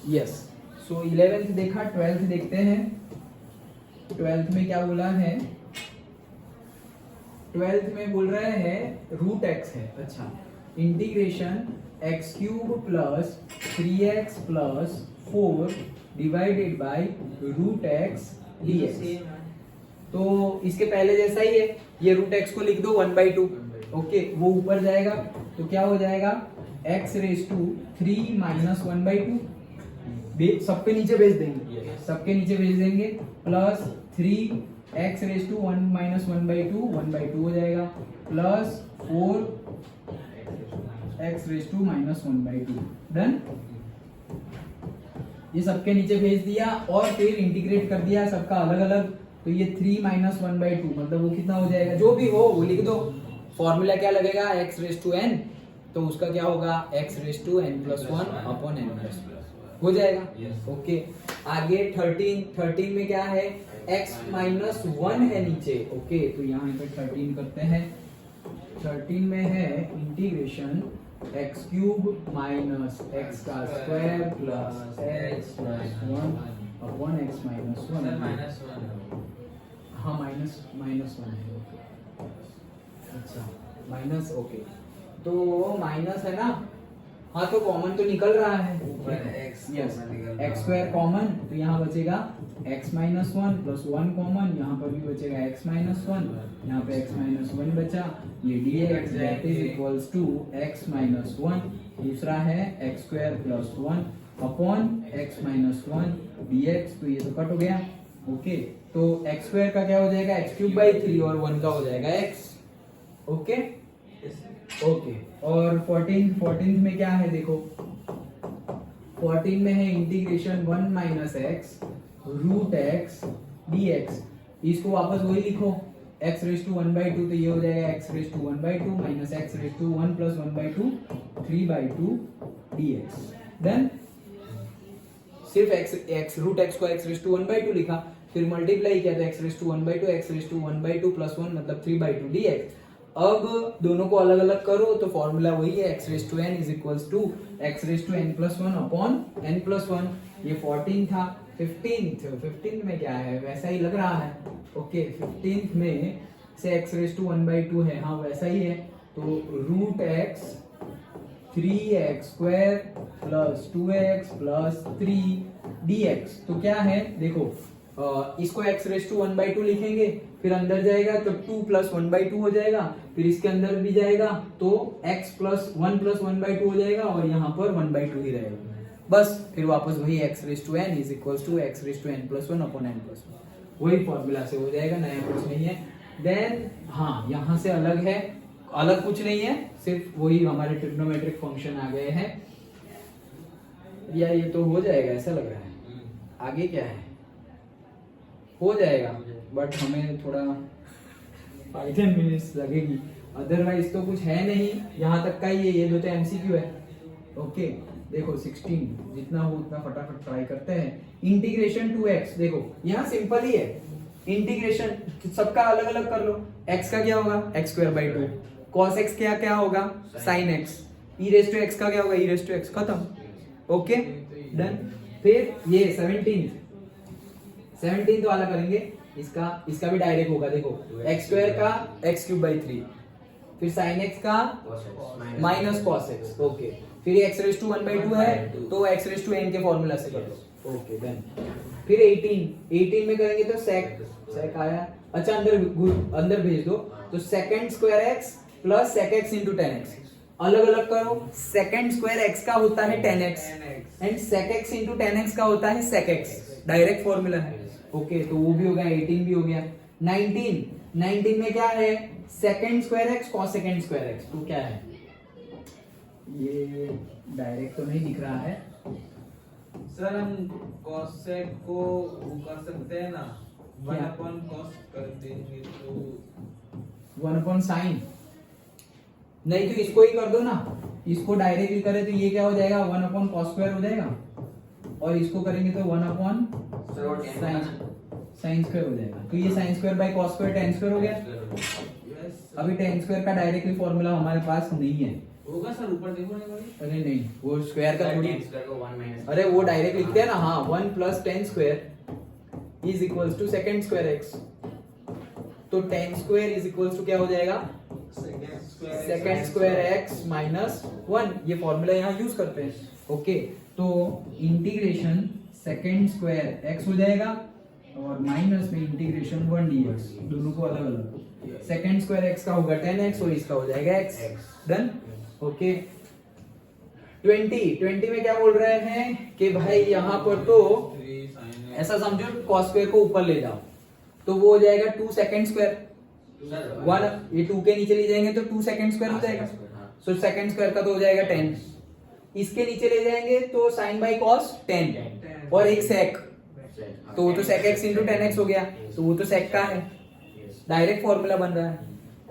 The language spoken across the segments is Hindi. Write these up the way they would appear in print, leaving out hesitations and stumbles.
यस। सो 11th देखा, 12th देखते हैं। 12th में क्या बोला है? 12th में बोल रहे हैं रूट एक्स है। अच्छा, integration x cube plus 3x plus 4 divided by root x dx। तो इसके पहले जैसा ही है, ये रूट एक्स को लिख दो 1/2। ओके, वो ऊपर जाएगा तो क्या हो जाएगा? x raise to 3 minus 1/2। सबके नीचे भेज देंगे, सबके नीचे भेज देंगे, plus 3x raise to 1 minus 1/2 हो जाएगा, plus 4x raise to minus 1/2। Done. ये सबके नीचे भेज दिया और फिर इंटीग्रेट कर दिया सबका अलग अलग। तो ये 3 माइनस 1/2 मतलब वो कितना हो जाएगा? जो भी हो वो लिख दो। फॉर्मूला क्या लगेगा? x रेज टू n, तो उसका क्या होगा? x raise to n plus 1 upon n plus हो जाएगा। ओके, आगे 13 में क्या है? x माइनस 1 है नीचे। ओके, तो यहाँ पे 13 करते हैं। 13 में है integration x cube minus x का square plus x plus 1 upon x minus 1। हाँ, माइनस 1 है। अच्छा, माइनस। ओके, तो माइनस है ना? हाँ, तो कॉमन तो निकल रहा है। यस, एक्स स्क्वायर कॉमन, तो यहाँ बचेगा x माइनस 1 प्लस 1 कॉमन, यहाँ पर भी बचेगा x माइनस 1, यहाँ पे x माइनस 1 बचा। ये dx that is equals to x minus 1। दूसरा है x square plus 1 upon x minus 1 dx, तो ये तो कट हो गया। ओके, तो x स्क्वायर का क्या हो जाएगा? x क्यूब बाई 3 और 1 का हो जाएगा x। ओके ओके, और 14th में क्या है देखो? 14 में है integration 1 minus x root x dx। इसको वापस वही लिखो, x रेज टू 1/2, तो ये हो जाएगा x raise to 1/2 minus x raise to 1 plus 1/2 3/2 dx। Then सिर्फ x रूट x को x रेज टू 1/2 लिखा, फिर मल्टीप्लाई किया तो x raise to 1/2 x raise to 1/2 plus 1 मतलब 3/2 dx। अब दोनों को अलग अलग करो तो फॉर्मूला वही है, x raise to n is equals to x raise to n plus 1 upon n plus 1। ये 14 था। 15th में क्या है? वैसा ही लग रहा है। ओके, 15th में से x रेज टू 1/2 है, हाँ वैसा ही है। तो root x 3x square plus 2x plus 3 dx। तो क्या है देखो, इसको x रेज टू 1/2 लिखेंगे, फिर अंदर जाएगा तो 2 प्लस 1/2 हो जाएगा, फिर इसके अंदर भी जाएगा तो x प्लस 1 प्लस 1/2 हो जाएगा, और यहाँ पर 1/2 ही रहेगा। बस फिर वापस वही x raise to n is equals to x raise to n plus 1 upon n plus 1, वही फॉर्मूला से हो जाएगा, नया कुछ नहीं है। देन हाँ, यहाँ से अलग है, अलग कुछ नहीं है, सिर्फ वही हमारे ट्रिग्नोमेट्रिक फंक्शन आ गए हैं। या ये तो हो जाएगा ऐसा लग रहा है। आगे क्या है? हो जाएगा, बट हमें थोड़ा 5-10 मिनट्स लगेगी, अदरवाइज तो कुछ है नहीं, यहाँ तक का ही है। ये दो तो एमसीक्यू है। ओके, देखो 16 जितना हो उतना फटाफट ट्राई करते हैं। इंटीग्रेशन 2x, देखो यहाँ सिंपल ही है। इंटीग्रेशन सबका अलग अलग कर लो। x का क्या होगा? x square by 2। cos x क्या क्या होगा? sin x। e raise to x का क्या होगा? e raise to x। खत्म। Okay, done. फिर ये 17th वाला करेंगे। इसका भी डायरेक्ट होगा। देखो x स्क्वायर का x क्यूब बाई 3, फिर sin x का माइनस cos x। ओके, फिर x रेज टू 1/2 है तो x रेज टू n के फॉर्मूला से कर लो। Okay, done. फिर 18 में करेंगे तो sec आया। अच्छा, अंदर भेज दो, तो second square x plus sec x into 10x। अलग अलग करो, सेकंड स्क्वायर x का होता है 10x and sec x into 10x का होता है sec x, डायरेक्ट फॉर्मूला है। ओके, तो वो भी हो गया, 18 भी हो गया। 19 में क्या है? Second square x cos second square x। तो क्या है? ये डायरेक्ट तो नहीं दिख रहा है सर, हम cos sec को वो कर सकते हैं ना, 1 cos कर देंगे तो 1 sin। नहीं तो इसको ही कर दो ना, इसको डायरेक्टली करे तो ये क्या हो जाएगा? 1 cos स्क्वायर हो जाएगा, और इसको करेंगे तो 1 sin स्क्वायर हो जाएगा। तो ये sin square by cos square tan square हो गया। अभी tan स्क्वायर का डायरेक्टली फॉर्मूला हमारे पास नहीं है, होगा सर, ऊपर देखो ना भाई। अरे नहीं, वो स्क्वायर का थोड़ी, tan स्क्वायर को 1 माइनस, अरे वो डायरेक्ट लिखते हैं ना, हाँ 1 plus tan square is equals to second square x. तो tan square is equals to क्या हो जाएगा, सेकेंड स्क्वायर एक्स माइनस 1। ये फॉर्मूला यहाँ यूज करते हैं। ओके, तो इंटीग्रेशन सेकेंड स्क्वायर एक्स हो जाएगा और माइनस में इंटीग्रेशन 1 dx, दोनों को अलग अलग। सेकेंड स्क्वायर एक्स का होगा 10x और इसका हो जाएगा x। डन। ओके, 20 में क्या बोल रहे हैं कि भाई यहाँ पर तो 3 sin ऐसा समझो cos स्क्वायर को ऊपर ले जाओ तो वो हो जाएगा 2 सेकेंड स्क्वायर, सर 1 ये 2 के नीचे ले जाएंगे तो 2 सेकेंड स्क्वायर हो जाएगा। सो सेकेंड स्क्वायर का तो हो जाएगा 10, इसके नीचे ले जाएंगे तो साइन बाई कॉस 10 और एक सेक, तो वो तो सेक एक्स इंटू 10x हो गया, तो वो तो सेक का है, डायरेक्ट फॉर्मूला बन रहा है,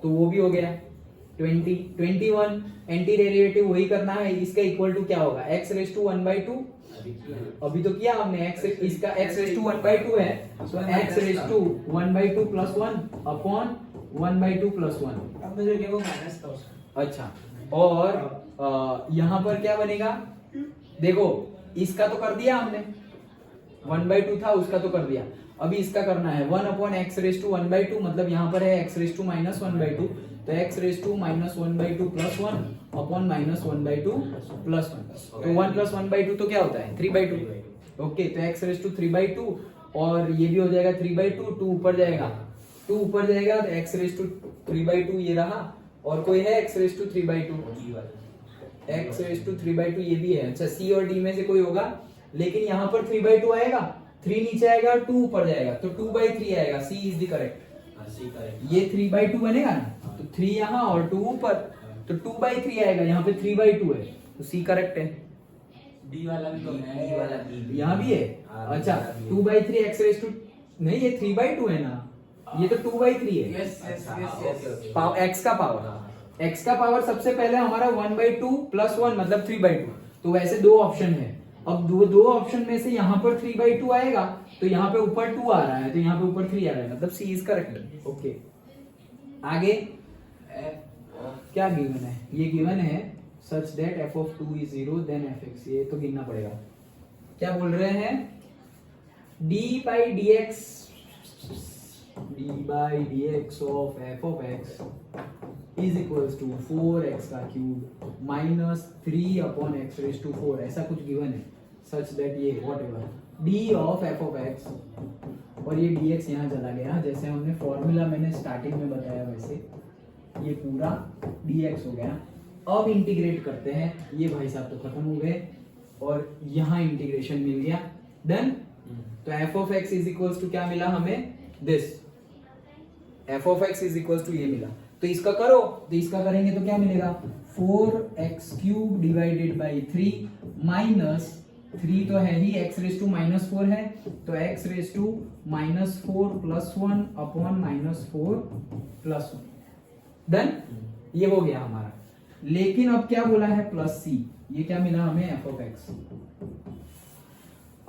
तो वो भी हो गया। 21 एंटी डेरिवेटिव वही करना है, इसका इक्वल टू क्या होगा, x रेज टू 1/2। अभी तो किया हमने, x इसका x रेज टू 1/2 है, तो x raise to 1/2 plus 1 upon 1/2 plus 1। अब मुझे देखो माइनस का उसका। अच्छा, और यहाँ पर क्या बनेगा, देखो इसका तो कर दिया हमने, 1/2 था उसका तो कर दिया, अभी इसका करना है 1 अपॉन एक्स रेज टू 1/2, मतलब यहाँ पर है x रेज टू माइनस 1/2, तो x raise to minus 1/2 plus 1 upon minus 1/2 plus 1, तो 1 प्लस 1/2 तो क्या होता है 3/2। ओके, तो x रेज टू 3/2 और ये भी हो जाएगा 3/2, 2 ऊपर जाएगा, 2 ऊपर जाएगा तो x रेज टू 3/2 ये रहा, और कोई है x raise to 3/2, x raise to 3/2 ये भी है। अच्छा, c और d में से कोई होगा, लेकिन यहाँ पर 3/2 आएगा, 3 नीचे आएगा, 2 ऊपर जाएगा, तो 2/3 आएगा, c इज द करेक्ट। ये 3/2 बनेगा ना, तो 3 यहाँ और 2 ऊपर, तो 2/3 आएगा, यहाँ पे 3/2 है, तो c करेक्ट है। डी वाला भी तो है, डी वाला भी यहाँ भी है। अच्छा, 2/3 x रेज टू, नहीं ये 3/2 है ना, ये तो 2/3 है। यस यस यस x का पावर, x का पावर सबसे पहले हमारा 1/2 प्लस 1 मतलब 3/2, तो वैसे दो ऑप्शन है, अब दो ऑप्शन में से यहाँ पर 3/2 आएगा, तो यहाँ पे ऊपर 2 आ रहा है, तो यहाँ पे ऊपर 3 आ रहा है, मतलब सी इज करेक्ट। ओके, आगे क्या गिवन है, ये गिवन है such that f of 2 is 0 then fx, ये तो गिनना पड़ेगा। क्या बोल रहे हैं, d by dx of f of x is equals to 4x का cube minus 3 upon x raise to 4, ऐसा कुछ गिवन है सच दैट ये whatever d of f of x, और ये dx यहाँ चला गया, जैसे हमने फॉर्मूला मैंने स्टार्टिंग में बताया वैसे ये पूरा dx हो गया। अब इंटीग्रेट करते हैं, ये भाई साहब तो खत्म हो गए और यहाँ इंटीग्रेशन मिल गया, डन। तो f of x is equals to क्या मिला हमें, this f of x is equals to ये मिला, तो इसका करो, तो इसका करेंगे तो क्या मिलेगा 4x cube divided by 3 minus 3 तो है ही, x रेज टू माइनस 4 है, तो x raise to minus 4 plus 1 upon minus 4 plus 1, done. ये हो गया हमारा, लेकिन अब क्या बोला है प्लस c, ये क्या मिला हमें f of x।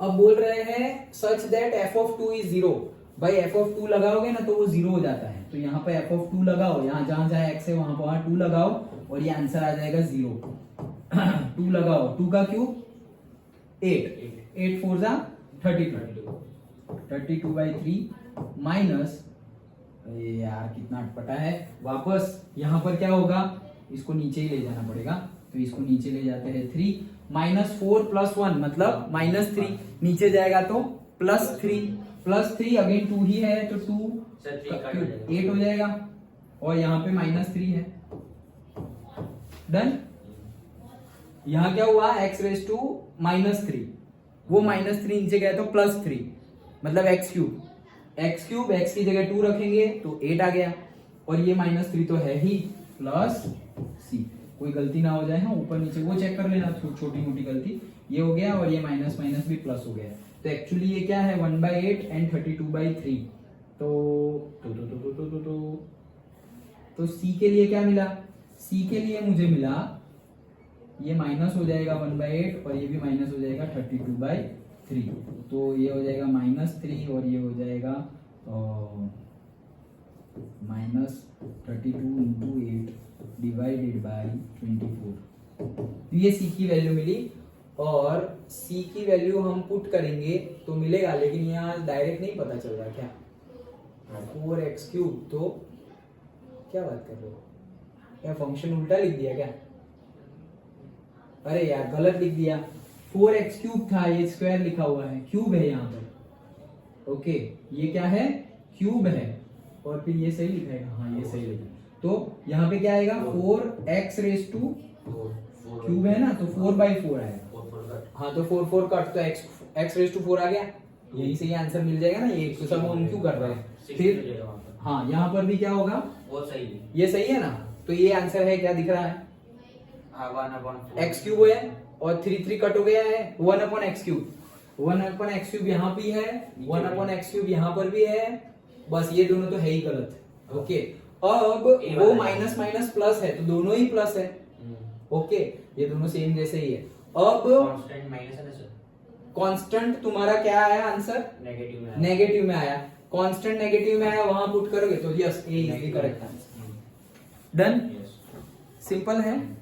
अब बोल रहे हैं such that f of 2 is 0, भाई f of 2 लगाओगे ना तो वो 0 हो जाता है, तो यहाँ पे f of 2 लगाओ, यहाँ जहां जहां x है वहां पर 2 लगाओ और ये आंसर आ जाएगा 0। 2 लगाओ, 2 का क्यूब 8 4 जा 32/3 माइनस, यार कितना अटपटा है, वापस यहाँ पर क्या होगा, इसको नीचे ही ले जाना पड़ेगा, तो इसको नीचे ले जाते हैं 3 माइनस 4 प्लस 1 मतलब माइनस 3, नीचे जाएगा तो प्लस 3 अगेन 2 ही है, तो 2 8 हो जाएगा, और यहाँ पे माइनस 3 है, डन। यहाँ क्या हुआ, x रेज टू माइनस 3, वो माइनस 3 नीचे गया तो प्लस 3 मतलब x क्यूब, x की जगह 2 रखेंगे तो 8 आ गया, और ये माइनस 3 तो है ही, प्लस c, कोई गलती ना हो जाए, हाँ ऊपर नीचे वो चेक कर लेना, छोटी मोटी गलती, ये हो गया, और ये माइनस माइनस भी प्लस हो गया, तो एक्चुअली ये क्या है 1/8 एंड 32/3, तो c के लिए क्या मिला, c के लिए मुझे मिला ये माइनस हो जाएगा 1/8 और ये भी माइनस हो जाएगा 32/3, तो ये हो जाएगा -3 और ये हो जाएगा -32 × 8 डिवाइडेड बाई 24। ये सी की वैल्यू मिली और सी की वैल्यू हम पुट करेंगे तो मिलेगा, लेकिन यहाँ डायरेक्ट नहीं पता चल रहा क्या 4x3। तो क्या बात कर रहे हो, क्या फंक्शन उल्टा लिख दिया क्या? अरे यार गलत लिख दिया, 4x3 था, ये स्क्वायर लिखा हुआ है, क्यूब है यहाँ पर। ओके ये क्या है, क्यूब है, और फिर ये सही लिखा है, हाँ ये सही लिखा है। तो यहाँ पे क्या आएगा 4x रेज टू क्यूब है ना, तो 4/4 आएगा। हाँ तो 4 कट तो x रेज टू 4 आ गया, यही से ये आंसर मिल जाएगा ना। ये तो सब हम क्यों कर रहे हैं फिर। हाँ यहाँ पर भी क्या होगा, वो सही है, ये सही है ना, तो ये आंसर है, क्या दिख रहा है, 1/4 है और 3 कट हो गया है 1/x3। 1/x3 यहाँ भी है, 1/x3 यहाँ पर भी है, बस ये दोनों तो है ही गलत। ओके अब वो माइनस माइनस प्लस है तो दोनों ही प्लस है। ओके ये दोनों सेम जैसे ही है। अब कांस्टेंट माइनस है ना सर, कांस्टेंट तुम्हारा क्या आया आंसर, नेगेटिव में नेगेटिव में आया। कांस्टेंट नेगेटिव में आया, वहां पुट करोगे तो yes A is the correct answer. Done, simple है।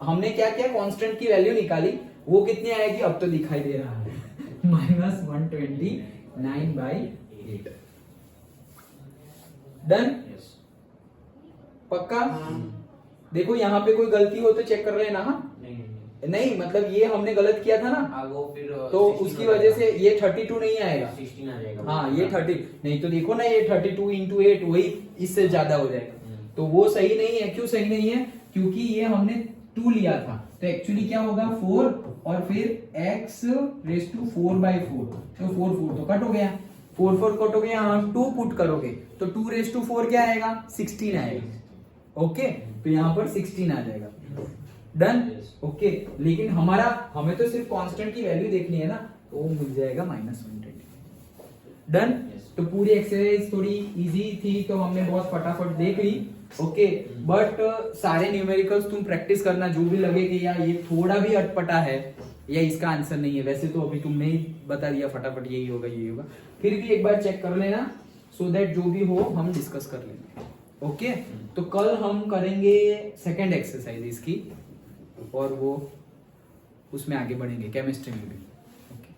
हमने क्या किया, कांस्टेंट की वैल्यू निकाली, वो कितनी आएगी अब तो दिखाई दे रहा है -129/8। डन, पक्का। देखो यहाँ पे कोई गलती हो तो चेक कर लेना। हाँ नहीं मतलब ये हमने गलत किया था ना, वो फिर तो उसकी वजह से ये 32 नहीं आएगा, 16 आ जाएगा। हाँ ये 30 नहीं, तो देखो ना ये 32 into 8 वही इससे ज्यादा हो जाएगा, तो वो सही नहीं है। क्यों सही नहीं है, क्योंकि ये हमने 2 लिया था, तो एक्चुअली क्या होगा 4 और फिर x रेज टू 4/4, तो 4 तो कट हो गया, 4 कट हो गया, यहाँ 2 पुट करोगे तो 2 रेज टू 4 क्या आएगा 16 आएगा। ओके तो यहाँ पर 16 आ जाएगा। डन, ओके लेकिन हमें तो सिर्फ कांस्टेंट की वैल्यू देखनी है ना, तो वो मिल जाएगा -120। डन, तो पूरी एक्सरसाइज थोड़ी इजी थी, तो हमने बहुत फटाफट देख ली। ओके बट सारे न्यूमेरिकल्स तुम प्रैक्टिस करना, जो भी लगे कि यार ये थोड़ा भी अटपटा है या इसका आंसर नहीं है, वैसे तो अभी तुमने ही बता दिया फटाफट यही होगा यही होगा, फिर भी एक बार चेक कर लेना, सो दैट जो भी हो हम डिस्कस कर लेंगे। ओके तो कल हम करेंगे सेकंड एक्सरसाइज इसकी, और वो उसमें आगे बढ़ेंगे केमिस्ट्री में भी। ओके